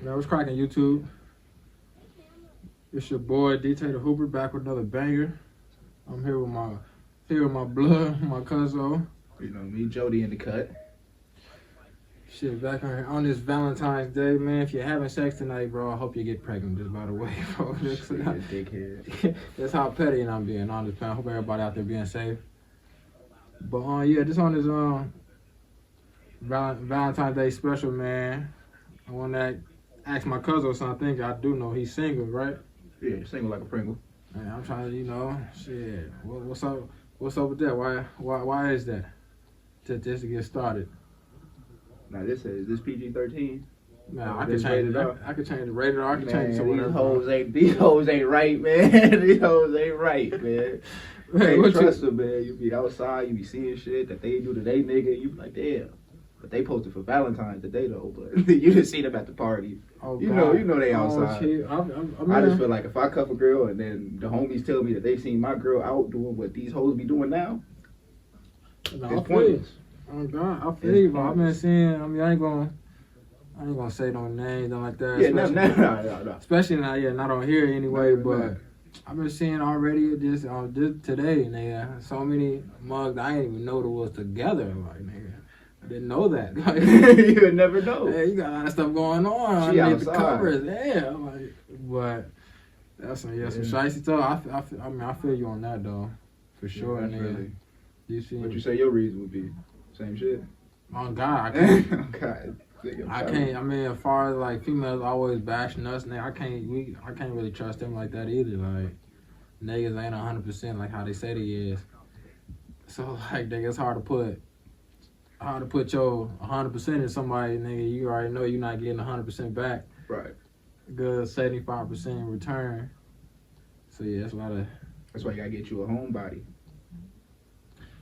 Man, what's cracking, YouTube? It's your boy DJ the Hooper back with another banger. I'm here with my blood, my cousin. You know me, Jody in the cut. Shit, back on this Valentine's Day, man. If you're having sex tonight, bro, I hope you get pregnant. Just by the way, bro. Dickhead. That's how petty I'm being, honest, man. I hope everybody out there being safe. But yeah, just on this Valentine's Day special, man. I want to ask my cousin something. I think I do know he's single, right? Yeah, single like a Pringle. Man, I'm trying to, shit. What's up? What's up with that? Why is that? Just to get started. Now is this PG-13? Man, I can change it. I can change the rated R. I can change it to whatever. These hoes ain't right, man. These hoes ain't right, man. Hey, trust them, man. You be outside, you be seeing shit that they do to they nigga, you be like, damn. But they posted for Valentine's today though, but you didn't see them at the party. Oh, you know they outside. I just feel like if I cuff a girl and then the homies tell me that they seen my girl out doing what these hoes be doing now, it's pointless. Oh God, I feel you, but I've been seeing. I ain't gonna say no names, nothing like that. Yeah, no. Especially not on here anyway. But I've been seeing already just today, nigga. So many mugs I didn't even know that was together. Like, nigga, I didn't know that. Like, you would never know. Yeah, you got a lot of stuff going on. She underneath outside. The covers, yeah. Like, but that's some shicey stuff. I feel you on that though, for sure, nigga. Really. You see? What you say your reason would be? Same shit. Oh God, I can't. God. I can't. I mean, as far as like females always bashing us, nigga, I can't really trust them like that either. Like niggas ain't 100% like how they say they is. So like, nigga, it's hard to put your 100% in somebody, nigga. You already know you're not getting 100% back. Right. Good 75% in return. So yeah, that's a lot of. That's why you gotta get you a homebody.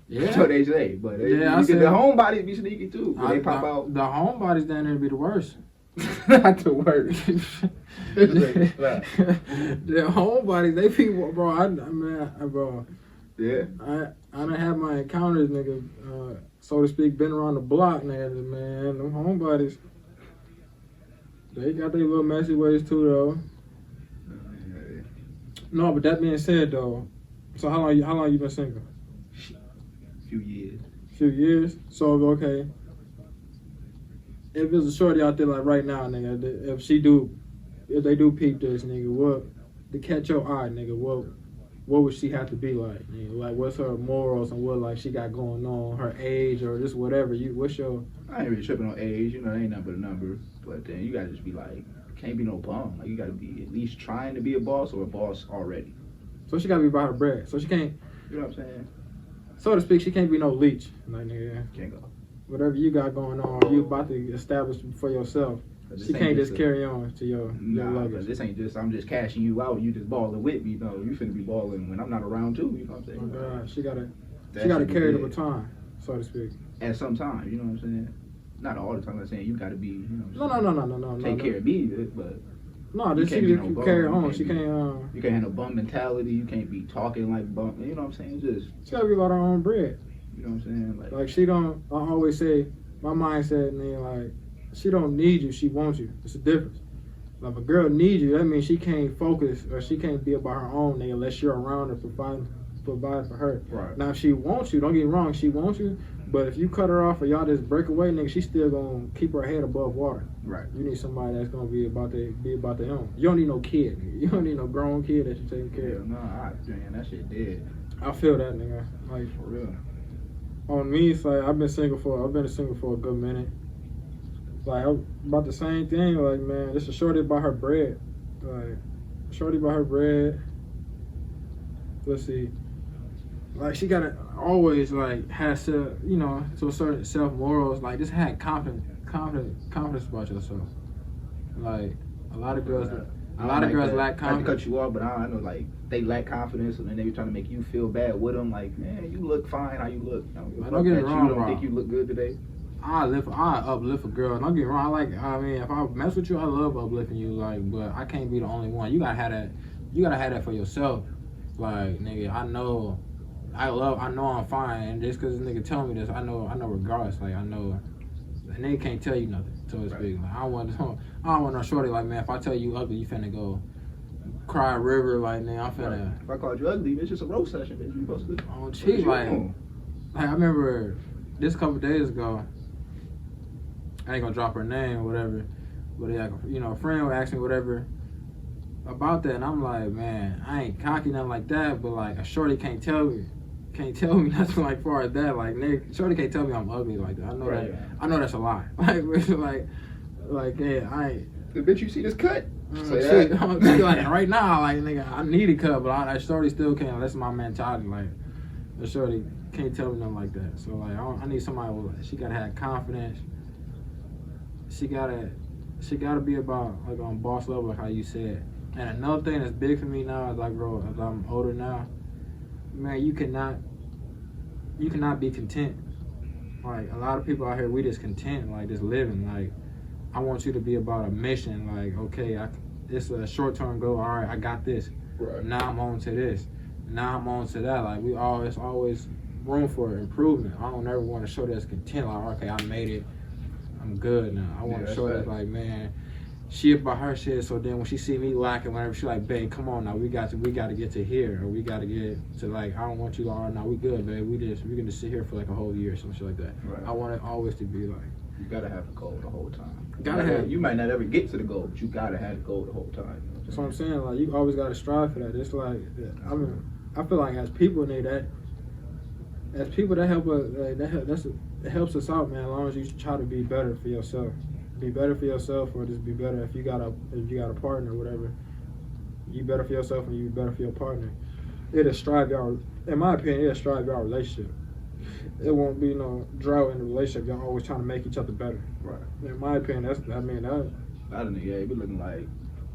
Yeah. That's what they say, but the homebodies be sneaky too. They pop out. The homebodies down there be the worst. Not the worst. The homebodies, they people, bro. Bro. Yeah. I done have my encounters, nigga. So to speak, been around the block, nigga. Man, them homebodies, they got their little messy ways too, though. No, but that being said, though, so how long you been single? Few years. So okay. If there's a shorty out there like right now, nigga, if they do peep this, nigga, what to catch your eye, nigga, what would she have to be like, nigga? Like what's her morals and what like she got going on, her age or just whatever. I ain't really tripping on age, they ain't nothing but a number. But then you gotta just be like, can't be no bum. Like you gotta be at least trying to be a boss or a boss already. So she gotta be about her bread. So she can't. You know what I'm saying? So to speak, she can't be no leech. Like, nigga, can't go. Whatever you got going on, you about to establish for yourself. She can't just carry on to your luggage. This ain't just, I'm just cashing you out, you just balling with me. No, you finna be balling when I'm not around too, you know what I'm saying? Oh God, she gotta carry the baton, so to speak. At some time, you know what I'm saying? Not all the time, I'm saying you gotta be, No. Take care of me, but... No, this she can carry on. She can't. You can't have no bum mentality. You can't be talking like bum. You know what I'm saying? Just she gotta be about her own bread. You know what I'm saying? Like she don't. I always say my mindset, man. Like she don't need you. She wants you. It's a difference. Like if a girl needs you, that means she can't focus or she can't be about her own, nigga, unless you're around her provide for her. Right. Now if she wants you, don't get me wrong. She wants you. But if you cut her off or y'all just break away, nigga, she's still gonna keep her head above water. Right. You need somebody that's gonna be about their own. You don't need no kid, nigga. You don't need no grown kid that you taking care of. No, man, that shit dead. I feel that, nigga. Like for real. On me, it's like I've been single for a good minute. Like about the same thing. Like man, this is shorty about her bread. Like shorty about her bread. Let's see. Like she gotta always like has to, to a certain self morals. Like just had confidence about yourself. Like a lot of girls lack confidence. Not to cut you off, but I know like they lack confidence, and then they be trying to make you feel bad with them. Like man, you look fine. How you look? Don't get it wrong, you don't think you look good today. I uplift a girl. Don't get me wrong. If I mess with you, I love uplifting you. Like, but I can't be the only one. You gotta have that. You gotta have that for yourself. Like, nigga, I know I'm fine, and just cause this nigga tell me this, I know regardless. Like, I know a nigga can't tell you nothing, so to speak. Like, I don't want no shorty like, man, if I tell you ugly, you finna go cry a river, like, nigga, I'm finna. If I called you ugly, it's just a roast session, bitch. You supposed to. I don't cheat, like I remember this couple days ago. I ain't gonna drop her name or whatever, but like, you know, a friend would ask me whatever about that, and I'm like, man, I ain't cocky nothing like that, but like a shorty can't tell me nothing like far as that. Like, nigga, shorty can't tell me I'm ugly like that. I know that. I know that's a lie. Like, yeah, I ain't. The bitch, you see this cut? Say that. Like right now, like, nigga, I need a cut, but that shorty still can't. That's my mentality. Like, the shorty can't tell me nothing like that. So like, I need somebody with, she gotta have confidence. She gotta be about like on boss level, like how you said. And another thing that's big for me now as I'm older now, man, you cannot be content. Like a lot of people out here, we just content, like just living. Like I want you to be about a mission. Like, okay, it's a short-term goal. All right, I got this. Right. Now I'm on to this. Now I'm on to that. Like it's always room for improvement. I don't ever want to show that's content. Like, okay, I made it. I'm good now. I want to show that, like, man, she about her shit. So then when she see me lacking, whatever, she like, babe, come on now, we got to get to here, or we got to get to, like, I don't want you. All right, now we good, babe. We can just sit here for like a whole year or some shit like that. Right. I want it always to be like. You gotta have the goal the whole time. You might not ever get to the goal, but you gotta have the goal the whole time. You know that's what I'm saying. Like, you always gotta strive for that. It's like, I mean, I feel like as people need that. As people, that help us. Like, it helps us out, man. As long as you try to be better for yourself. Be better for yourself, or just be better if you got a partner or whatever. You better for yourself and you better for your partner. It'll strive y'all. In my opinion, it'll strive y'all relationship. It won't be no drought in the relationship. Y'all always trying to make each other better. Right. In my opinion, that. I don't know. Yeah, it be looking like,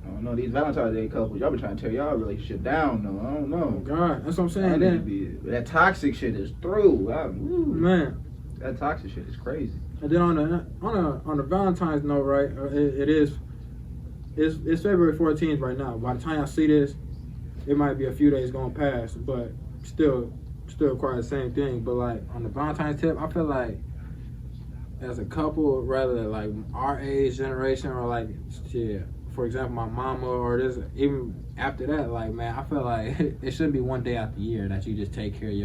I don't know, these Valentine's Day couples, y'all be trying to tear y'all relationship down, though. I don't know. Oh God, that's what I'm saying. Then that toxic shit is through. Man, that toxic shit is crazy. And then on the Valentine's note, right? It's February 14th right now. By the time I see this, it might be a few days going past, but still quite the same thing. But like on the Valentine's tip, I feel like as a couple, rather like our age generation, or like, yeah, for example, my mama, or this, even after that, like, man, I feel like it shouldn't be one day out the year that you just take care of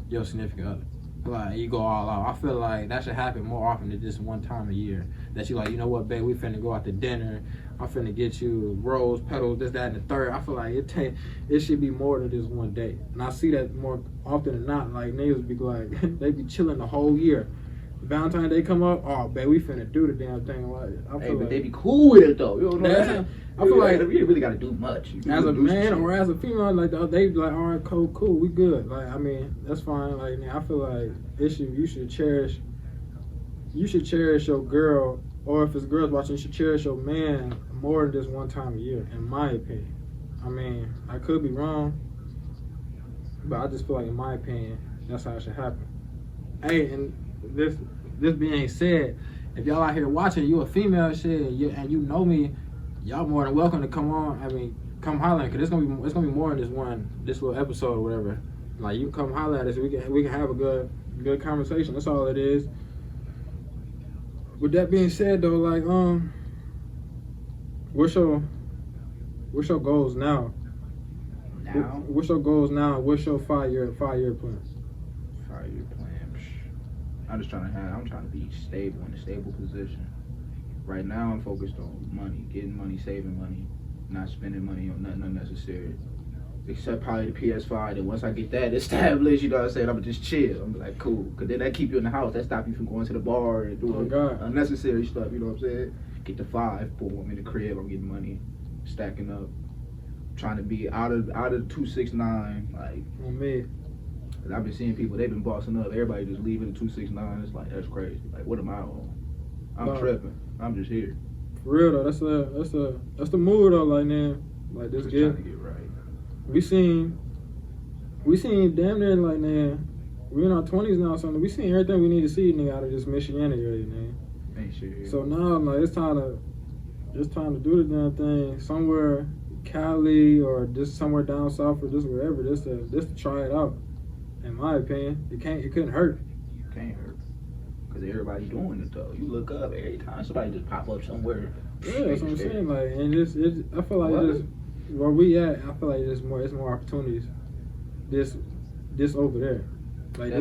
your significant other. Like, you go all out. I feel like that should happen more often than just one time a year. That you like, you know what, babe, we finna go out to dinner. I'm finna get you rose petals, this, that, and the third. I feel like it should be more than just one day. And I see that more often than not. Like, niggas be like, they be chilling the whole year. Valentine's Day come up, oh, babe, we finna do the damn thing. Like, I feel but they be cool with it though. You don't know that. I feel like you really gotta do much. As a man or as a female, like, they be like, all right, cool, we good. Like, I mean, that's fine. Like, I feel like you should cherish your girl, or if it's girls watching, you should cherish your man more than just one time a year, in my opinion. I mean, I could be wrong, but I just feel like, in my opinion, that's how it should happen. Hey, and this being said, if y'all out here watching, you a female shit, and you know me, y'all more than welcome to come on. I mean, come holler, cause it's gonna be more than this little episode or whatever. Like, you come holler at us, we can have a good conversation. That's all it is. With that being said, though, like, what's your goals now? What's your goals now? What's your 5-year plan? 5-year plan. I'm trying to be stable, in a stable position. Right now, I'm focused on money, getting money, saving money, not spending money on nothing unnecessary. Except probably the PS5. And once I get that established, you know what I'm saying, I'm gonna just chill. I'm like, cool. Because then that keep you in the house. That stop you from going to the bar and doing unnecessary stuff, you know what I'm saying? Get the 5, boom, I'm in the crib, I'm getting money, stacking up. Trying to be out of the 269, like. On me. And I've been seeing people, they've been bossing up. Everybody just leaving the 269. It's like, that's crazy. Like, what am I on? I'm tripping. I'm just here. For real though, that's the mood though. Like, man, like this just trying to get right. We seen damn near, like, man, we in our 20s now, something. We seen everything we need to see, nigga, out of this Michigan area, man. Ain't shit. So now I'm like, it's time to do the damn thing somewhere, Cali or just somewhere down south or just wherever, just to try it out. In my opinion, it couldn't hurt. Can't hurt. Because everybody doing it, though. You look up every time somebody just pop up somewhere. Yeah, that's what I'm saying. Like, and I feel like just where we at, I feel like it's more opportunities. This over there. Like,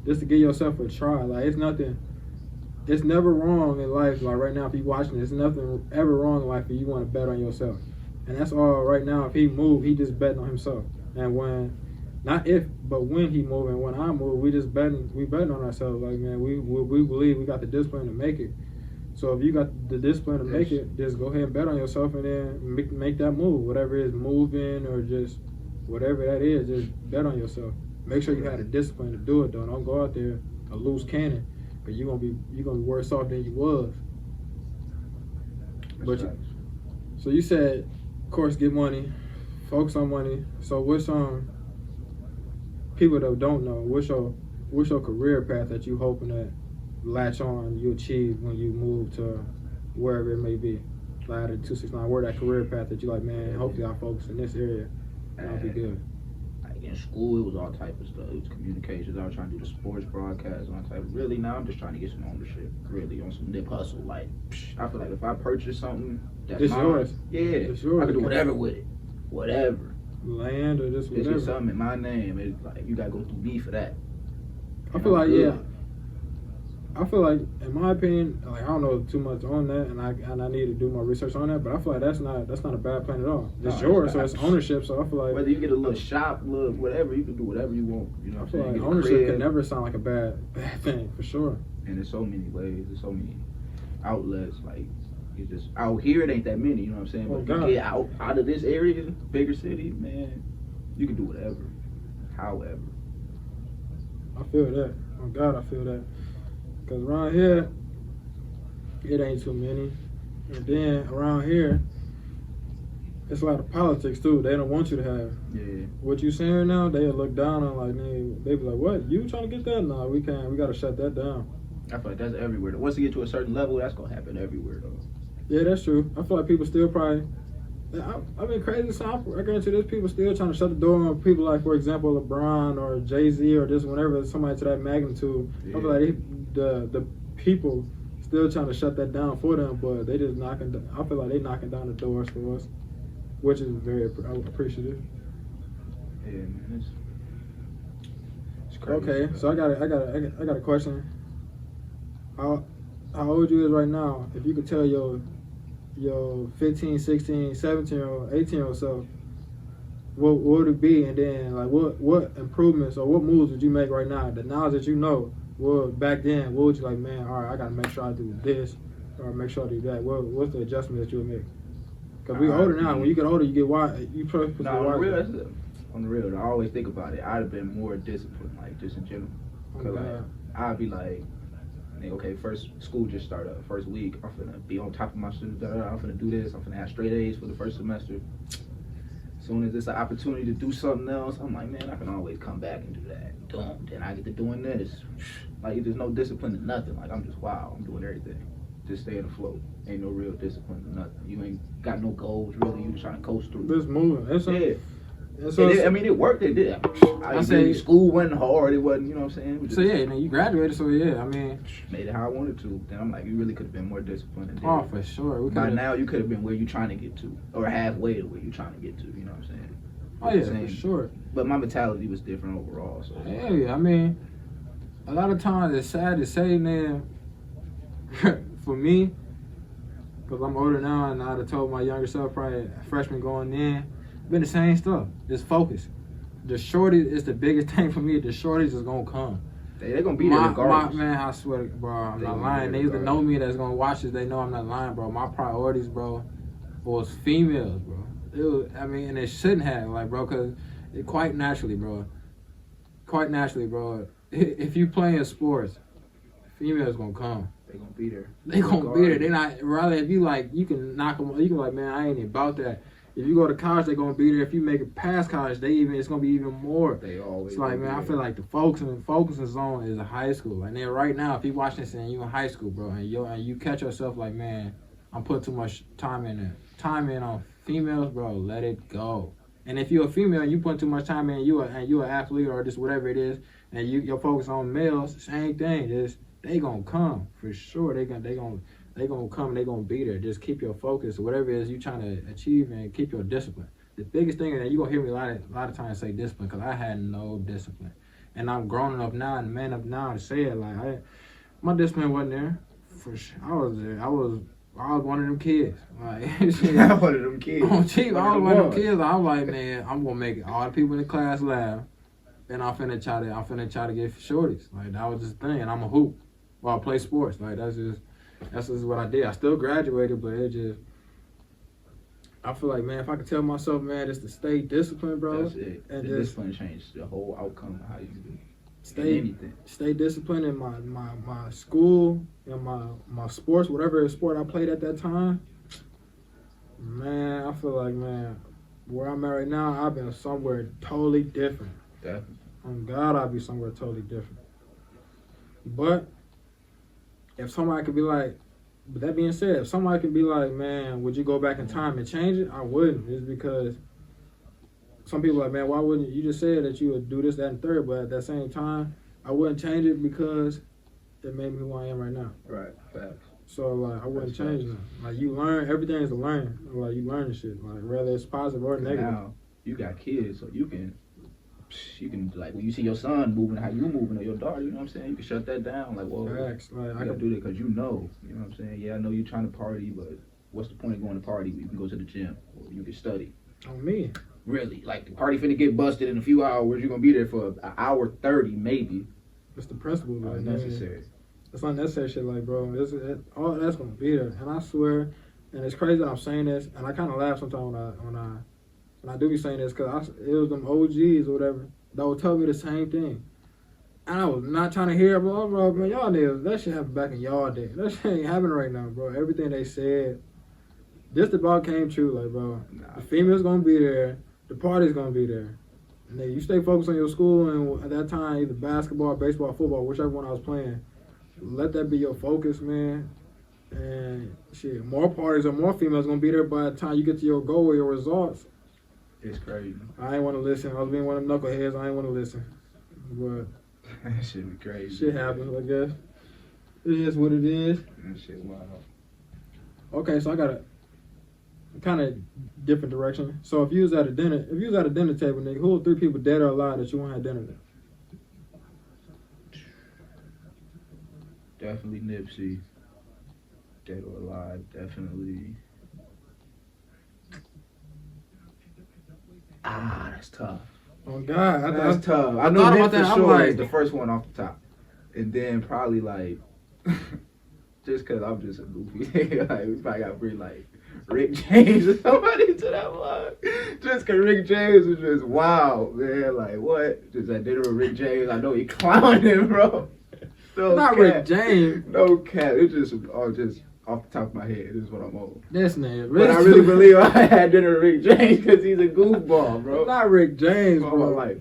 just to give yourself a try. Like, it's never wrong in life. Like, right now, if you watching this, nothing ever wrong in life if you want to bet on yourself. And that's all right now. If he move, he just betting on himself. And when he move and when I move, we betting on ourselves. Like, man, we believe we got the discipline to make it. So if you got the discipline to make it, just go ahead and bet on yourself and then make that move. Whatever it is, moving or just whatever that is, just bet on yourself. Make sure you have the discipline to do it, though. Don't go out there a loose cannon, because you're gonna be worse off than you was. So you said, of course, get money, focus on money. So what's people that don't know, what's your career path that you hoping that latch on you achieve when you move to wherever it may be, like at 269, where that career path that you like, man, hopefully I focus in this area and I'll be good. Like in school, it was all type of stuff. It was communications. I was trying to do the sports broadcast, all type. Really, now I'm just trying to get some ownership. Really, on some nip hustle. Like, I feel like if I purchase something, that's it's mine. Yours. Yeah, it's yours. I can do whatever with it. Whatever. Land or just whatever. It's just something in my name. It's like you gotta go through me for that. I feel like good. I feel like, in my opinion, like I don't know too much on that, and I need to do more research on that. But I feel like that's not a bad plan at all. It's yours, so it's ownership. So I feel like whether you get a little shop, little whatever, you can do whatever you want. You know, I feel like ownership can never sound like a bad thing for sure. And there's so many ways, there's so many outlets. Like it's just out here, it ain't that many. You know what I'm saying? But if you get out of this area, bigger city, man, you can do whatever, however. I feel that. Oh God, I feel that. Because around here, it ain't too many. And then around here, it's a lot of politics too. They don't want you to have. Yeah. What you saying right now, they'll look down on like, they be like, what? You trying to get that? No, we can't. We got to shut that down. I feel like that's everywhere. Once you get to a certain level, that's going to happen everywhere though. Yeah, that's true. I feel like people still probably, I've been crazy. So I guarantee there's people still trying to shut the door on people like, for example, LeBron or Jay-Z or just whenever somebody to that magnitude. Yeah. I feel like the people still trying to shut that down for them, but they just I feel like they knocking down the doors for us, which is very appreciative. Yeah, man, it's crazy. Okay, so I got a question. How old you is right now? If you could tell your 15, 16, 17-year-old, 18-year-old self, what would it be? And then like what improvements or what moves would you make right now? The knowledge that you know, well, back then, what would you like, man, all right, I got to make sure I do this or make sure I do that. What's the adjustment that you would make? Because we're older now. When you get older, you get wise. On the real, I always think about it. I'd have been more disciplined, like just in general. Cause like I'd be like, okay, first school just started up, first week. I'm finna be on top of my students. I'm finna do this. I'm finna have straight A's for the first semester. As soon as it's an opportunity to do something else, I'm like, man, I can always come back and do that. Then I get to doing this. Like there's no discipline to nothing. Like I'm just I'm doing everything. Just stay afloat. Ain't no real discipline to nothing. You ain't got no goals really. You just trying to coast through. Just moving. It worked. It did. I say school wasn't hard. It wasn't. You know what I'm saying? So yeah, then you graduated. So yeah, I mean, made it how I wanted to. Then I'm like, you really could have been more disciplined. Oh, for sure. By now, you could have been where you're trying to get to, or halfway to where you're trying to get to. You know what I'm saying? Oh yeah, for sure. But my mentality was different overall. So yeah, I mean, a lot of times it's sad to say, man. For me, because I'm older now, and I'd have told my younger self, probably freshman going in, been the same stuff. Just focus. The shorty is the biggest thing for me. The shorties is gonna come. They're gonna be there regardless. Man, I swear, bro, I'm not lying. They either know me that's gonna watch this. They know I'm not lying, bro. My priorities, bro, was females, bro. It was, I mean, and it shouldn't have, like, bro, because quite naturally, bro. If you playing sports, females gonna come. They gonna be there. They gonna be there. They not rather if you like you can knock them. You can like, man, I ain't about that. If you go to college, they gonna be there. If you make it past college, it's gonna be even more. They always. It's like, man, I feel like the focusing zone is a high school. And then right now, if you watch this and you in high school, bro, and you catch yourself like, man, I'm putting too much time in on females, bro. Let it go. And if you're a female and you put too much time in, you an athlete or just whatever it is, and your focus on males, same thing. Just they gonna come for sure. They gonna come. They gonna be there. Just keep your focus, whatever it is you trying to achieve, and keep your discipline. The biggest thing, and you gonna hear me a lot of times say discipline, because I had no discipline, and I'm grown enough now and man up now to say it. Like my discipline wasn't there. For sure, I was there. I was one of them kids. Like I one of them kids. On cheap, I was one of them kids. I was like, man, I'm gonna make all the people in the class laugh, and I'm finna try to get shorties. Like that was just the thing. And I'm a hoop. Well, I play sports. Like that's just what I did. I still graduated, but it just. I feel like, man, if I could tell myself, man, just to stay disciplined, bro. That's it. And the discipline changed the whole outcome of how you do anything. Stay disciplined in my school and my sports, whatever sport I played at that time. Man, I feel like, man, where I'm at right now, I've been somewhere totally different. Definitely. On God, I'll be somewhere totally different. But if somebody could be like, but that being said, if somebody could be like, man, would you go back in time and change it? I wouldn't. It's because some people are like, man, why wouldn't you? You just said that you would do this, that, and third, but at that same time, I wouldn't change it because it made me who I am right now. Right, facts. So, like, I wouldn't change it. Like, you learn, everything is a learn. Like, you learn shit, like, whether it's positive or negative. Now, you got kids, so you can, like, when you see your son moving how you moving, or your daughter, you know what I'm saying? You can shut that down. Like, well, facts. Like, I gotta do that because you know what I'm saying? Yeah, I know you're trying to party, but what's the point of going to party? You can go to the gym, or you can study. On me. Really, like, the party finna get busted in a few hours. You're gonna be there for an hour 30, maybe. It's the principle, like, unnecessary. It's unnecessary shit, like, bro. All that's gonna be there, and I swear, and it's crazy that I'm saying this, and I kind of laugh sometimes when I do be saying this, because it was them OGs or whatever that would tell me the same thing, and I was not trying to hear it, bro. Man, y'all niggas, that shit happened back in y'all day. That shit ain't happening right now, bro. Everything they said, just about came true, like, bro. The female's gonna be there, the party's gonna be there. And then you stay focused on your school, and at that time, either basketball, baseball, football, whichever one I was playing, let that be your focus, man. And shit, more parties or more females gonna be there by the time you get to your goal or your results. It's crazy. I ain't want to listen. I was being one of them knuckleheads. I ain't want to listen. But that shit be crazy. Shit happens, I guess. It is what it is. That shit wild. Okay, so I got a kind of different direction. So if you was at a dinner table, nigga, who are 3 people dead or alive that you want to have dinner with? Definitely Nipsey. Dead or alive, definitely. That's tough. Oh God, that's tough. I know Nip for sure is the first one off the top, and then probably like, just cause I'm just a goofy nigga, like we probably got to bring like Rick James or somebody to that vlog. Just cause Rick James was just wild, man. Like what? Just at dinner with Rick James, I know he clowning, bro. No not cap. Rick James. No cap. It's just off the top of my head. This is what I'm on. This nigga. But I really believe I had dinner with Rick James because he's a goofball, bro. Not Rick James, all bro. My life.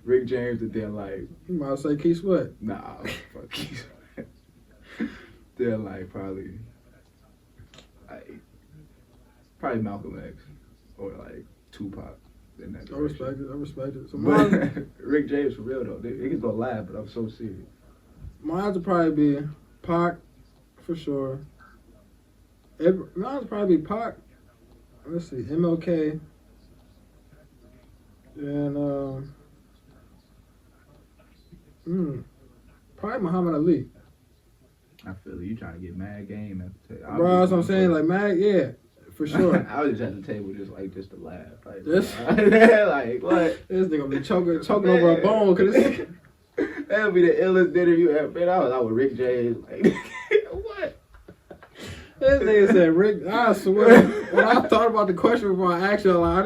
Rick James and then like. You might say Keith Sweat. Nah, fuck Keith Sweat. Then like probably Malcolm X or like Tupac. In that I respect it. So Rick James for real though. Niggas gonna laugh, but I'm so serious. Mine would probably be Pac, for sure. Mine would probably be Pac. Let's see, MLK, and probably Muhammad Ali. I feel it. You trying to get mad game after bro, that's what I'm saying. Like mad, yeah, for sure. I was just at the table just to laugh. Like, this, like what? This nigga be choking over a bone. Cause that would be the illest dinner you ever been. I was out with Rick James. Like, what? This nigga said Rick. I swear, when I thought about the question before I asked you, like,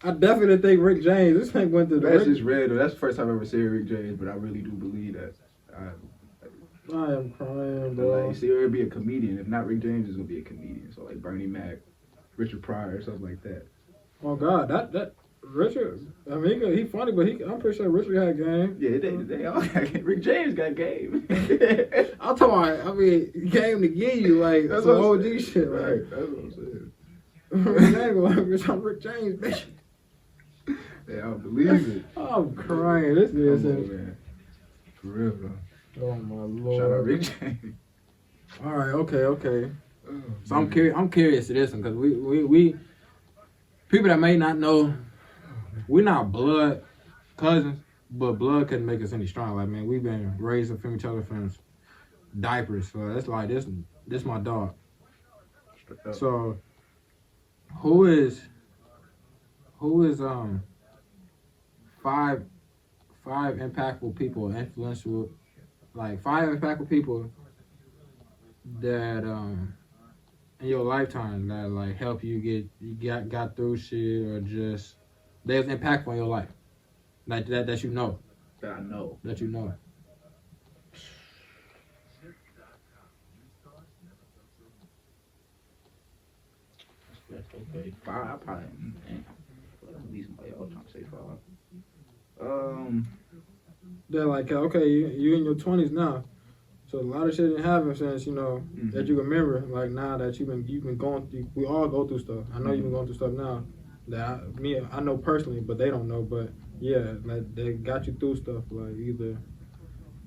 I definitely didn't think Rick James. This thing went to the. That's just random. That's the first time I've ever seen Rick James, but I really do believe that. I am crying, bro. Like, see, it'll be a comedian. If not Rick James, is gonna be a comedian. So like Bernie Mac, Richard Pryor, or something like that. Oh God, that Richard. I mean, he funny, but I'm pretty sure Richard had game. Yeah, they all got game. Rick James got game. I'm talking about. I mean, game to give you like that's some OG saying. shit. Right, Like, that's what I'm saying. I'm Rick James, bitch. Yeah, I don't believe it. I'm crying. This nigga said. Man. For real, bro. Oh my lord. Shout out Rick James. All right, okay. So I'm curious to this one because we people that may not know, we're not blood cousins, but blood couldn't make us any stronger. Like, man, we've been raised from each other from diapers, so it's like this my dog. So who is five impactful people, influential, like 5 impactful people that in your lifetime that like help you got through shit, or just they was impactful in your life, like that you know. That I know. That you know. Okay, 5. I probably at least somebody else trying to say 5. They're like, okay, you in your 20s now, so a lot of shit didn't happen since that you can remember. Like now that you've been going through, we all go through stuff. I know you've been going through stuff now that I know personally, but they don't know. But yeah, like they got you through stuff. Like either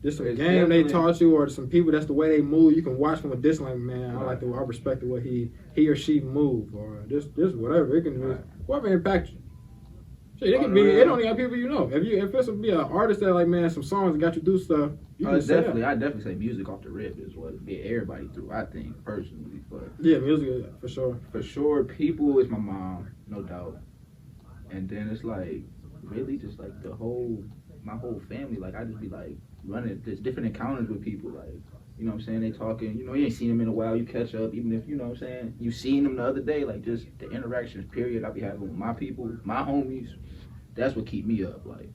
just a game they taught you, or some people that's the way they move. You can watch from a distance. Like, man, I respect the way he or she move, or just whatever. It can be whatever impact you. Shit, it can be. It don't got people you know. If it's be an artist that like, man, some songs that got you through stuff. I definitely say music off the rip is what get everybody through. I think personally, but yeah, music for sure. For sure, people is my mom, no doubt. And then it's like really just like my whole family. Like I just be like running this different encounters with people. Like, you know what I'm saying? They talking. You ain't seen them in a while. You catch up, even if you know what I'm saying. You seen them the other day. Like just the interactions. Period. I be having with my people, my homies. That's what keep me up. Like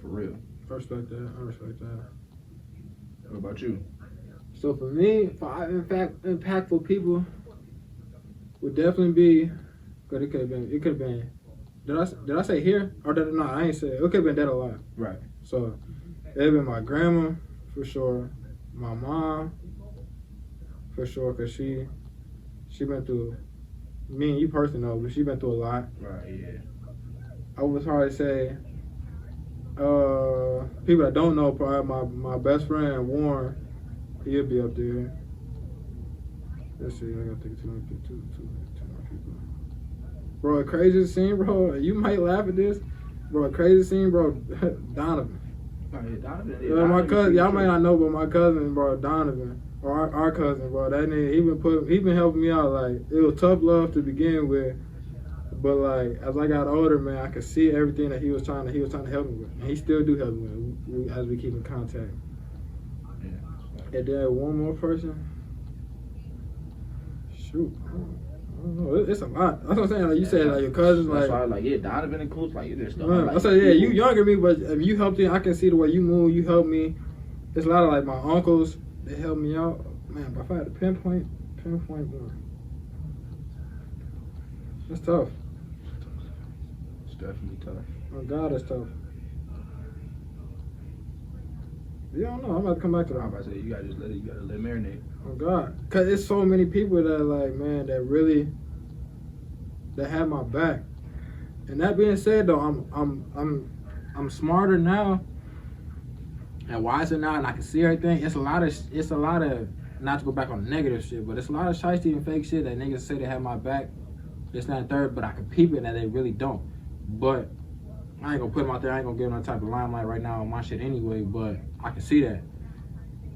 for real. I respect that. What about you? So for me, 5 impactful people would definitely be. Cause it could have been. Did I say here or no? I ain't say it. It could have been dead or alive. Right. So it'd been my grandma for sure, my mom for sure, cause she been through. Me and you personally know, but she been through a lot. Right. Yeah. I was hard to say. People that don't know, probably my best friend Warren, he'll be up there. Let's see, I gotta think two more people. Bro, craziest scene, bro. You might laugh at this, bro. Craziest scene, bro. Donovan. Oh, yeah, Donovan. Yeah, my cousin. Y'all might not know, but my cousin, bro, Donovan, or our cousin, bro. That nigga, he been helping me out. Like it was tough love to begin with. But like as I got older, man, I could see everything that he was trying to help me with, and he still do help me with as we keep in contact. Yeah. And then one more person. Shoot, I don't know. It's a lot. That's what I'm saying. Like you said, like your cousins, that's why, yeah, Donovan includes like you just. I said, yeah, you younger than me, but if you helped me, I can see the way you move. You help me. It's a lot of like my uncles. They help me out, man. But if I had to pinpoint one, that's tough. Definitely tough. Oh God, it's tough. You don't know. I'm about to come back to that. I'm about to say you gotta let it marinate. Oh God, cause it's so many people that like, man, that have my back. And that being said, though, I'm smarter now and wiser now, and I can see everything. It's a lot of not to go back on the negative shit, but it's a lot of shiesty and fake shit that niggas say they have my back. It's not third, but I can peep it and that they really don't. But I ain't gonna put them out there. I ain't gonna give them no type of limelight right now on my shit anyway. But I can see that.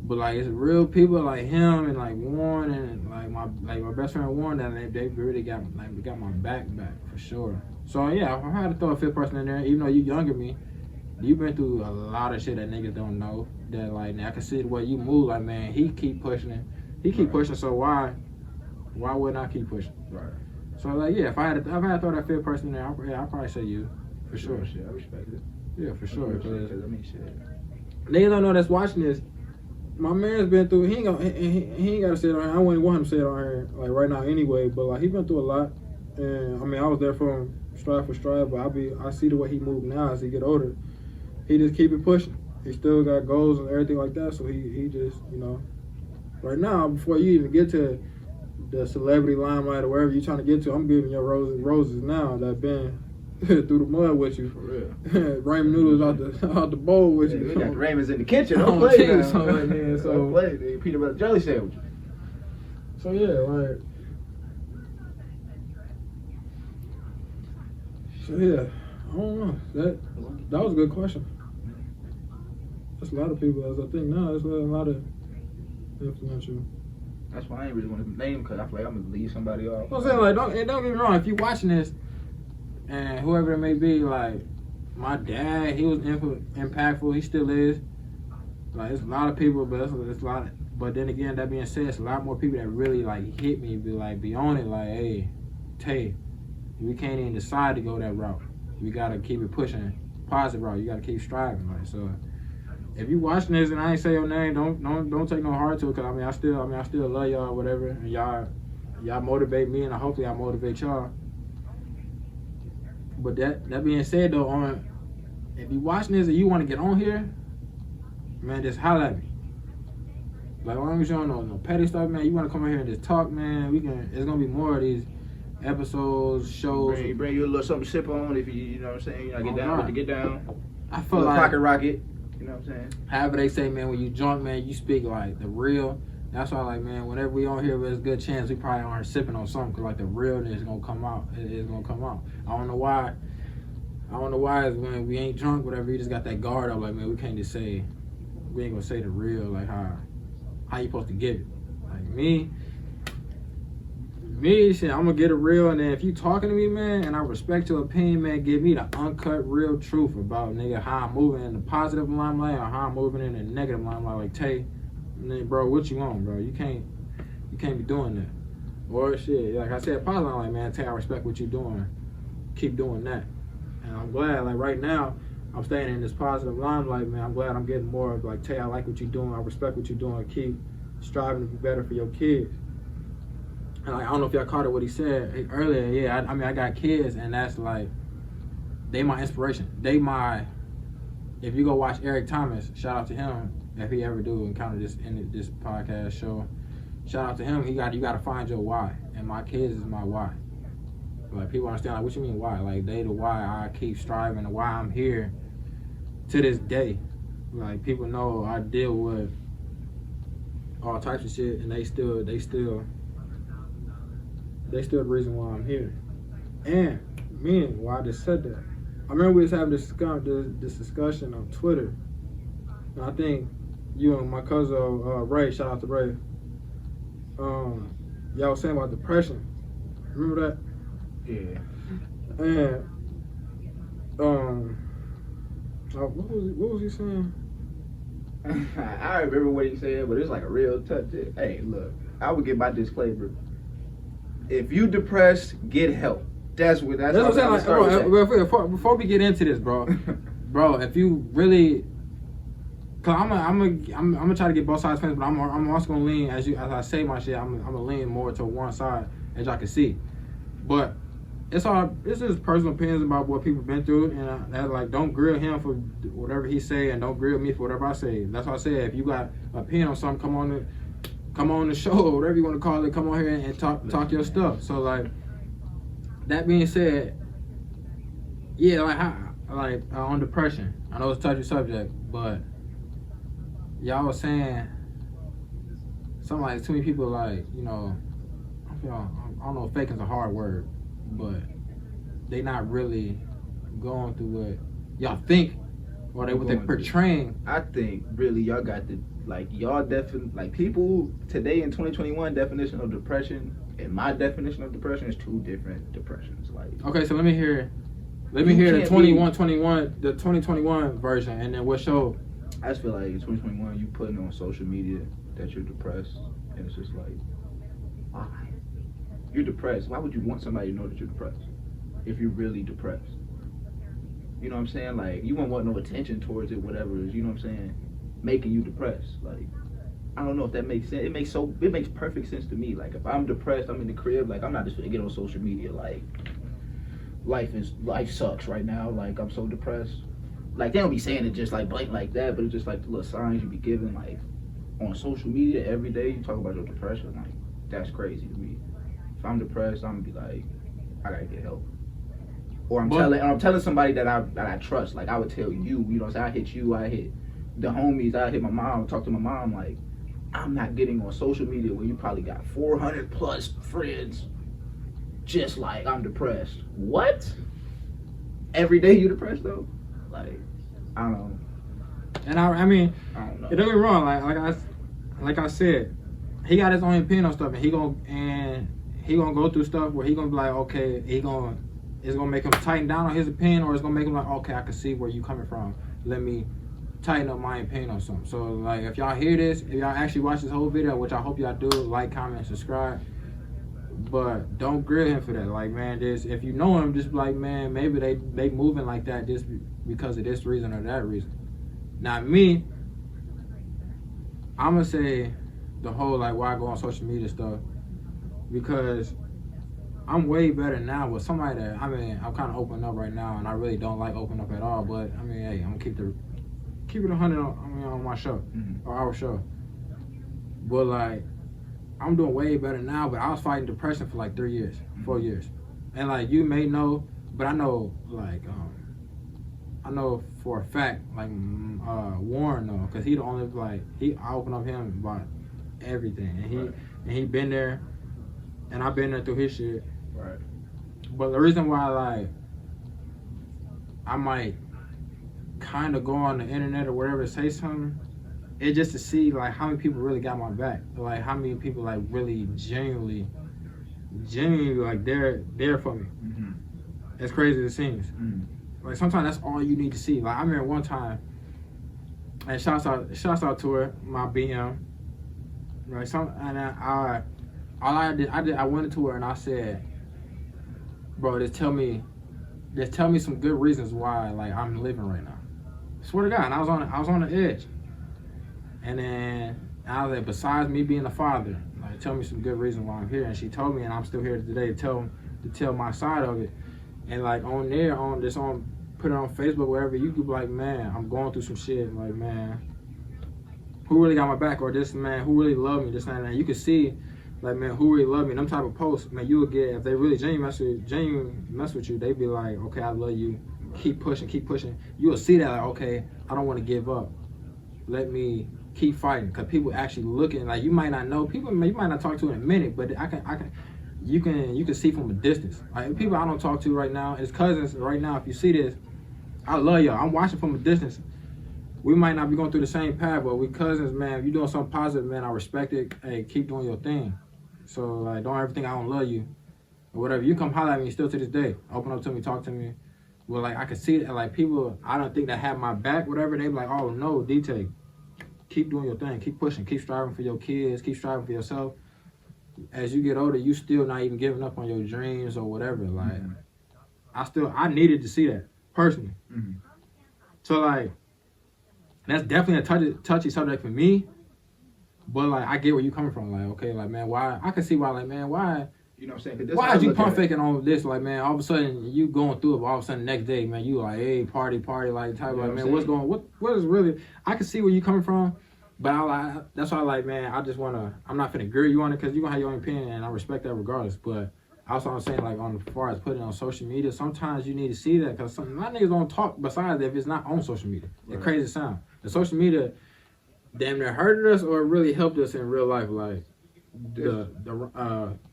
But like it's real people like him and like Warren and like my best friend Warren that they really got my back for sure. So yeah, if I had to throw a 5th person in there, even though you younger than me, you've been through a lot of shit that niggas don't know. That like I can see the way you move. Like man, he keep pushing it. He keep pushing. So why wouldn't I keep pushing? Right. So like yeah, if I had to throw that 5th person in there, I'd probably say you for sure. Shit, I respect it. Yeah, for sure. Cause I mean shit. Niggas don't know that's watching this. My man's been through. He ain't gotta say it on here. I wouldn't want him to say it on here like right now anyway. But like he been through a lot, and I mean I was there for him stride for stride. But I see the way he move now as he get older. He just keep it pushing. He still got goals and everything like that. So he just right now before you even get to the celebrity limelight or wherever you're trying to get to, I'm giving your roses now that been through the mud with you. For real. Ramen noodles out the bowl with you. We got Raymond's in the kitchen. Don't play now. Don't play. They peanut butter jelly sandwich. So yeah, like. So yeah, I don't know. That was a good question. That's a lot of people, as I think now. There's a lot of influential. That's why I ain't really want to name, because I feel like I'm gonna leave somebody off. I'm saying, like, don't get me wrong. If you watching this, and whoever it may be, like my dad, he was impactful. He still is. Like, it's a lot of people, but it's a lot. But then again, that being said, it's a lot more people that really like hit me, be on it. Like, hey, Tay, we can't even decide to go that route. We gotta keep it pushing, positive route. You gotta keep striving. Like, so. If you watching this and I ain't say your name, don't take no heart to it, cause I still love y'all or whatever, and y'all motivate me, and hopefully I motivate y'all. But that being said though, if you watching this and you want to get on here, man, just holler at me. Like, as long as you don't know no petty stuff, man, you want to come in here and just talk, man, it's gonna be more of these episodes, shows. Bring you a little something to sip on if you know what I'm saying. You know, get down. I feel like pocket rocket. You know what I'm saying? However they say, man, when you drunk, man, you speak like the real. That's why, like, man, whenever we on here, there's a good chance we probably aren't sipping on something, because, like, the realness is going to come out. It is going to come out. I don't know why it's when we ain't drunk, whatever, you just got that guard up, like, man, we can't just say, we ain't going to say the real, like, how you supposed to get it. Like, me, shit, I'm going to get it real, and then if you talking to me, man, and I respect your opinion, man, give me the uncut, real truth about, nigga, how I'm moving in the positive limelight or how I'm moving in the negative limelight. Like, Tay, man, bro, what you want, bro? You can't be doing that. Or shit, like I said, positive, like, man, Tay, I respect what you doing. Keep doing that. And I'm glad, like, right now, I'm staying in this positive limelight, man. I'm glad I'm getting more of, like, Tay, I like what you're doing. I respect what you're doing. Keep striving to be better for your kids. And, like, I don't know if y'all caught it what he said earlier. Yeah, I got kids, and that's like, they my inspiration. If you go watch Eric Thomas, shout out to him, if he ever do encounter this in this podcast show, shout out to him. You got to find your why, and my kids is my why. Like, people understand, like, what you mean why? Like, they the why I keep striving, and why I'm here to this day. Like, people know I deal with all types of shit, and they still the reason why I'm here. And meaning why I just said that. I remember we was having this discussion on Twitter. And I think you and my cousin Ray, shout out to Ray, y'all was saying about depression. Remember that? Yeah. And what was he saying? I remember what he said, but it's like a real touch. Hey, look, I would give my disclaimer. If you depressed, get help. That's what I'm saying. Like, bro, before we get into this, bro, if you really, cause I'm gonna try to get both sides fans, but I'm also gonna lean as I say my shit. I'm gonna lean more to one side, as y'all can see. But it's just personal opinions about what people been through, and that, like, don't grill him for whatever he say, and don't grill me for whatever I say. That's why I say, if you got an opinion on something, come on the show, or whatever you want to call it. Come on here and talk your stuff. So, like, that being said, yeah, like on depression, I know it's a touchy subject, but y'all was saying something like, too many people, like, you know, I don't know if faking is a hard word, but they not really going through what y'all think, or what they're portraying. I think really y'all got the, like, y'all like, people today in 2021 definition of depression and my definition of depression is two different depressions. Like, okay, so let me hear the 2021 version, and then what show? I just feel like in 2021 you putting on social media that you're depressed, and it's just like, why? You're depressed. Why would you want somebody to know that you're depressed if you're really depressed? You know what I'm saying? Like, you won't want no attention towards it, whatever it is, you know what I'm saying? Making you depressed. Like, I don't know if that makes sense. It makes perfect sense to me. Like, if I'm depressed, I'm in the crib, like, I'm not just gonna get on social media, like, life sucks right now, like, I'm so depressed. Like, they don't be saying it just like blatant like that, but it's just like the little signs you be giving, like, on social media every day. You talk about your depression, like, that's crazy to me. If I'm depressed, I'm gonna be like, I gotta get help. Or I'm telling somebody that I trust. Like I would tell you, you know, say I hit you, I hit the homies, I hit my mom, talk to my mom. Like I'm not getting on social media where you probably got 400 plus friends. Just like I'm depressed. What? Every day you depressed though? Like I don't know. And I mean, I don't know. It don't get me wrong. Like I said, he got his own opinion on stuff, and he gonna go through stuff where he gonna be like, okay, it's gonna make him tighten down on his opinion, or it's gonna make him like, okay, I can see where you coming from. Let me tighten up my opinion on something. So like, if y'all hear this, if y'all actually watch this whole video, which I hope y'all do, like, comment, subscribe. But don't grill him for that. Like, man, if you know him, just be like, man, maybe they moving like that just because of this reason or that reason. Now me, I'm gonna say the whole like why I go on social media stuff, because I'm way better now with somebody that, I mean, I'm kind of opening up right now, and I really don't like opening up at all. But I mean, hey, I'm gonna keep it 100 on my show, or our show. But like, I'm doing way better now, but I was fighting depression for like 4 years. And like, you may know, but I know like, I know for a fact, like Warren though, cause he the only like, I open up him about everything, and he been there, and I've been there through his shit. Right. But the reason why like, I might kind of go on the internet or whatever to say something, it's just to see like how many people really got my back, like how many people like really genuinely like they're there for me. As crazy as it seems. Like sometimes that's all you need to see. Like I remember one time, and shouts out to her, my BM. Right, I went into her and I said, bro, just tell me some good reasons why like I'm living right now. Swear to God, and I was on the edge. And then I was like, besides me being a father, like tell me some good reasons why I'm here. And she told me, and I'm still here today to tell my side of it. And like put it on Facebook, wherever, you could be like, man, I'm going through some shit. Like, man, who really got my back? Or this man, who really love me? This and that. You can see, like, man, who really love me? Them type of posts, man, you will get, if they really genuine mess with you, they be like, okay, I love you. Keep pushing. You will see that, like, okay, I don't want to give up. Let me keep fighting, because people actually looking. Like, you might not know people, you might not talk to in a minute, but you can see from a distance. Like, people I don't talk to right now, his cousins right now, if you see this, I love y'all. I'm watching from a distance. We might not be going through the same path, but we cousins, man. If you're doing something positive, man, I respect it. Hey, keep doing your thing. So like, don't ever think I don't love you or whatever. You come holler at me still to this day. Open up to me, talk to me. Well, like, I can see that, like, people I don't think that have my back, whatever, they be like, oh no, D-Tay, keep doing your thing, keep pushing, keep striving for your kids, keep striving for yourself. As you get older, you still not even giving up on your dreams or whatever. Like, I needed to see that personally. So like, that's definitely a touchy subject for me. But like, I get where you coming from. Like, okay, like, man, why? I can see why. Like, man, why? You know what I'm saying? Why is you pump faking on this? Like, man, all of a sudden you going through it, but all of a sudden the next day, man, you like, hey, party, like, type, like, man, what is really? I can see where you coming from, but that's why I like, man, I just wanna, I'm not finna grill you on it, because you gonna have your own opinion, and I respect that regardless. But also I'm saying, like, on as far as putting it on social media, sometimes you need to see that, because my niggas don't talk besides if it's not on social media. Right. It's crazy sound. The social media damn near hurted us or really helped us in real life, like the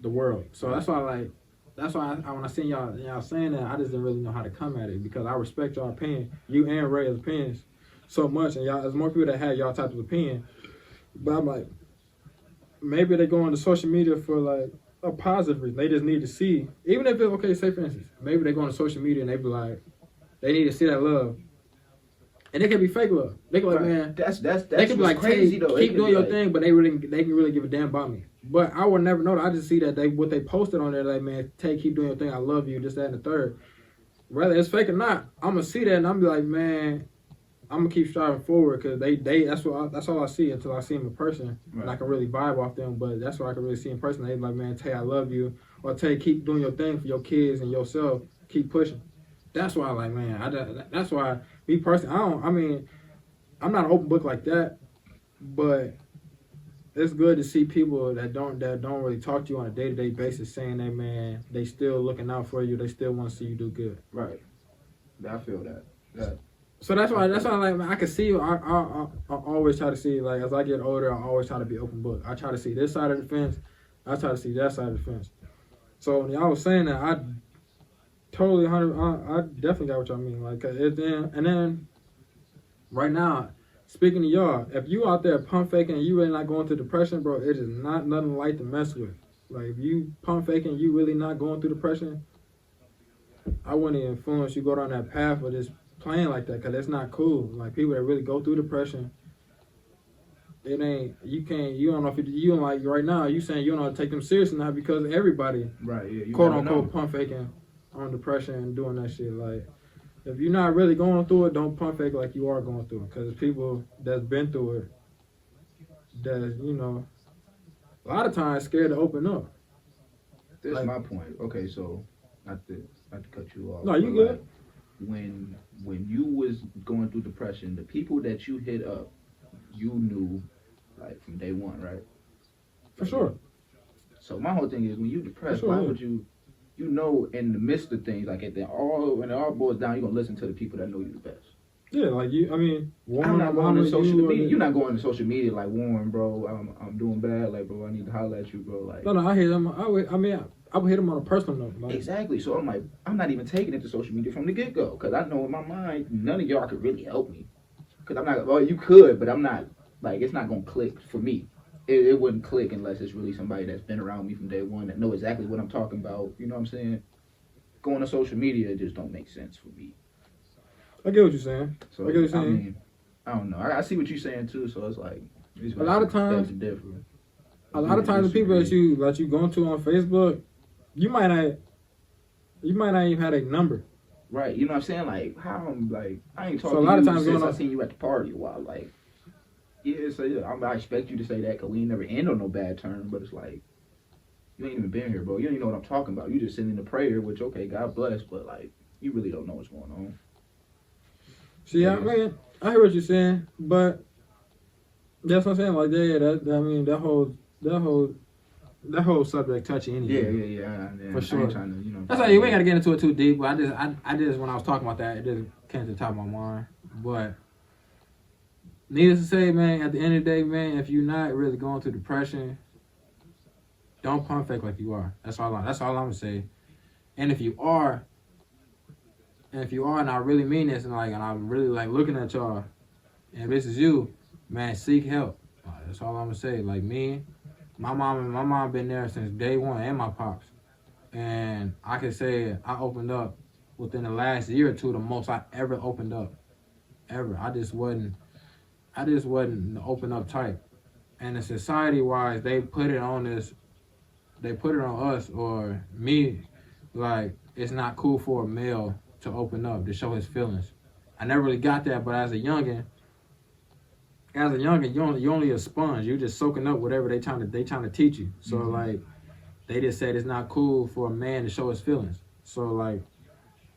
world. So that's why I when I see y'all saying that, I just didn't really know how to come at it, because I respect y'all opinion, you and Ray's opinions so much, and y'all, there's more people that have y'all type of opinion. But I'm like, maybe they go on to social media for like a positive reason. They just need to see, even if it's okay, say for instance, maybe they go on to social media and they be like, they need to see that love. And it can be fake love. They can be like, man, that's they can be like, crazy though. Keep doing your thing, but they can really give a damn about me. But I would never know that. I just see that what they posted on there, like, man, keep doing your thing. I love you, this, that, and the third. Whether it's fake or not, I'm gonna see that and I'm be like, man, I'm gonna keep striving forward, because that's all I see until I see them in person, right. And I can really vibe off them. But that's what I can really see in person. They be like, man, Tay, I love you, or Tay, keep doing your thing for your kids and yourself. Keep pushing. That's why I like, man. That's why me personally, I'm not an open book like that, but it's good to see people that don't really talk to you on a day-to-day basis saying that, man, they still looking out for you. They still want to see you do good. Right. I feel that. Yeah. So that's why like, man, I can see you. I always try to see, like, as I get older, I always try to be open book. I try to see this side of the fence. I try to see that side of the fence. So when y'all was saying that, I definitely got what y'all mean. Like, and then right now, speaking to y'all, if you out there pump faking and you really not going through depression, bro, it is not nothing light to mess with. Like, if you pump faking and you really not going through depression, I wouldn't influence you go down that path of just playing like that, because it's not cool. Like, people that really go through depression, it ain't, you don't know if you don't, like, right now, you saying you don't know how to take them seriously now because everybody, right, yeah, quote unquote, pump faking on depression and doing that shit. Like, if you're not really going through it, don't pump fake like you are going through it, because people that's been through it, that, you know, a lot of times scared to open up. That's like, my point. Okay, so not to cut you off. No, you good. Like, when you was going through depression, the people that you hit up, you knew, like, from day one, right? For sure. So my whole thing is, when you depressed, why would you, you know, in the midst of things, like, when it all boils down, you're gonna listen to the people that know you the best. Yeah, like you. I mean, I'm not going to social media. You're not going to social media like, Warren, bro, I'm doing bad. Like, bro, I need to holler at you, bro. Like, no, I hear them. I would hit them on a personal note. Like. Exactly. So I'm like, I'm not even taking it to social media from the get go, because I know in my mind none of y'all could really help me. Because I'm not. Well, you could, but I'm not. Like, it's not gonna click for me. It wouldn't click unless it's really somebody that's been around me from day one that know exactly what I'm talking about. You know what I'm saying? Going to social media just don't make sense for me. I get what you're saying. So, I get what you're saying. I mean, I don't know. I see what you're saying too. So it's like, a lot of times, different. A lot of times, the people that you going to on Facebook, you might not even have a number. Right. You know what I'm saying? Like, how I'm like, I ain't talking so a lot to of you times since I seen you at the party a while. Like, yeah, so yeah, I expect you to say that because we ain't never end on no bad terms. But it's like, you ain't even been here, bro. You don't even know what I'm talking about. You just sending the prayer, which, okay, God bless, but like, you really don't know what's going on. See, I hear what you're saying, but that's what I'm saying. Like, that whole subject touchy anyway. Yeah, for sure. Trying to, you know, that's why we ain't gotta get into it too deep. But I just when I was talking about that, it just came to the top of my mind. But needless to say, man, at the end of the day, man, if you're not really going through depression, don't pump fake like you are. That's all I'm gonna say. And if you are, and I really mean this, and I'm really like looking at y'all, and this is you, man, seek help. That's all I'm gonna say. Like me, my mom been there since day one, and my pops. And I can say I opened up within the last year or two, the most I ever opened up, ever. I just wasn't the open up type. And the society wise, they put it on us, or me, like, it's not cool for a male to open up, to show his feelings. I never really got that, but as a youngin', you only a sponge. You just soaking up whatever they trying to teach you. So like, they just said it's not cool for a man to show his feelings. So like,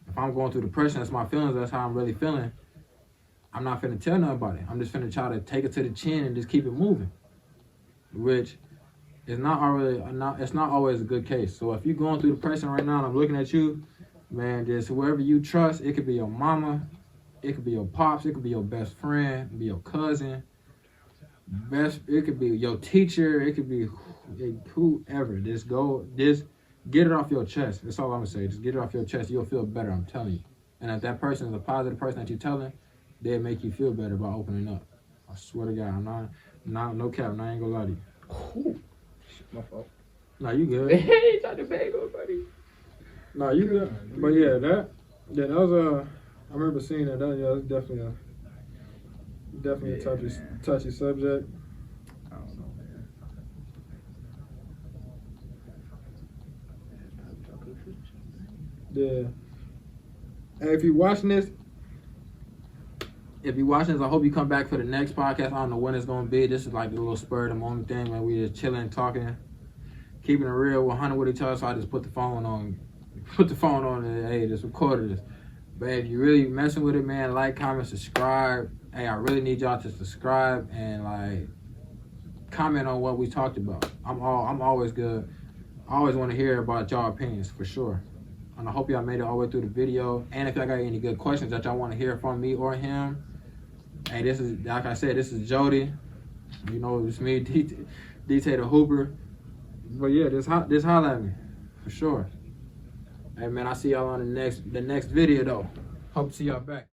if I'm going through depression, that's my feelings. That's how I'm really feeling. I'm not finna tell nobody. I'm just finna try to take it to the chin and just keep it moving, which is it's not always a good case. So if you're going through depression right now, and I'm looking at you, man, just whoever you trust. It could be your mama, it could be your pops, it could be your best friend, it could be your cousin. It could be your teacher, it could be whoever. Just get it off your chest. That's all I'm gonna say. Just get it off your chest. You'll feel better, I'm telling you. And if that person is a positive person that you're telling, they'll make you feel better by opening up. I swear to God, I'm not no cap. I ain't gonna lie to you. Ooh, my fault. Nah, you good. Hey, trying to bag on, buddy. Nah, you good. But yeah, that was I remember seeing that. It's definitely a touchy subject. I don't know, man. Yeah. And if you're watching this, I hope you come back for the next podcast. I don't know when it's gonna be. This is like the little spur of the moment thing, man. We just chilling, talking, keeping it real, 100 with each other. So I just put the phone on, and hey, just recorded this. But if you really messing with it, man, like, comment, subscribe. Hey, I really need y'all to subscribe and like comment on what we talked about. I'm always good. I always want to hear about y'all opinions for sure. And I hope y'all made it all the way through the video. And if y'all got any good questions that y'all want to hear from me or him, hey, this is, like I said, this is Jody. You know, it's me, D-Tay the Hooper. But yeah, just holler at me for sure. Hey man, I'll see y'all on the next video though. Hope to see y'all back.